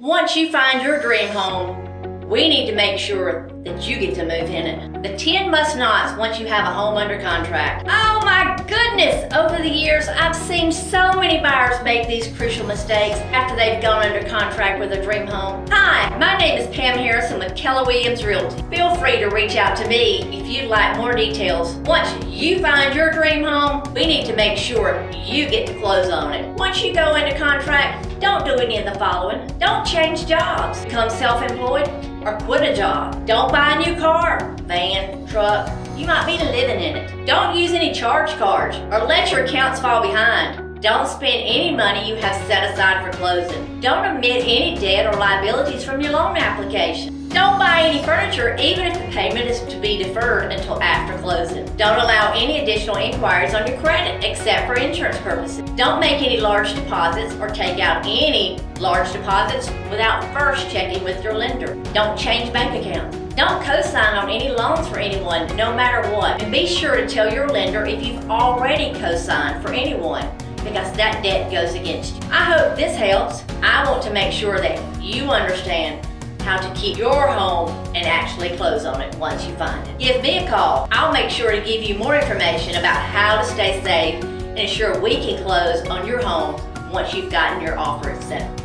Once you find your dream home, we need to make sure that you get to move in it. The 10 must nots once you have a home under contract. Oh my goodness! Over the years, I've seen so many buyers make these crucial mistakes after they've gone under contract with a dream home. Hi, my name is Pam Harrison with Keller Williams Realty. Feel free to reach out to me if you'd like more details. Once you find your dream home, we need to make sure you get to close on it. Once you go into contract, don't do any of the following. Don't change jobs, become self-employed, or quit a job. Don't buy a new car, van, truck. You might be living in it. Don't use any charge cards or let your accounts fall behind. Don't spend any money you have set aside for closing. Don't omit any debt or liabilities from your loan application. Don't buy any furniture even if the payment is to be deferred until after closing. Don't allow any additional inquiries on your credit except for insurance purposes. Don't make any large deposits or take out any large deposits without first checking with your lender. Don't change bank accounts. Don't co-sign on any loans for anyone, no matter what. And be sure to tell your lender if you've already co-signed for anyone, because that debt goes against you. I hope this helps. I want to make sure that you understand how to keep your home and actually close on it once you find it. Give me a call. I'll make sure to give you more information about how to stay safe and ensure we can close on your home once you've gotten your offer accepted.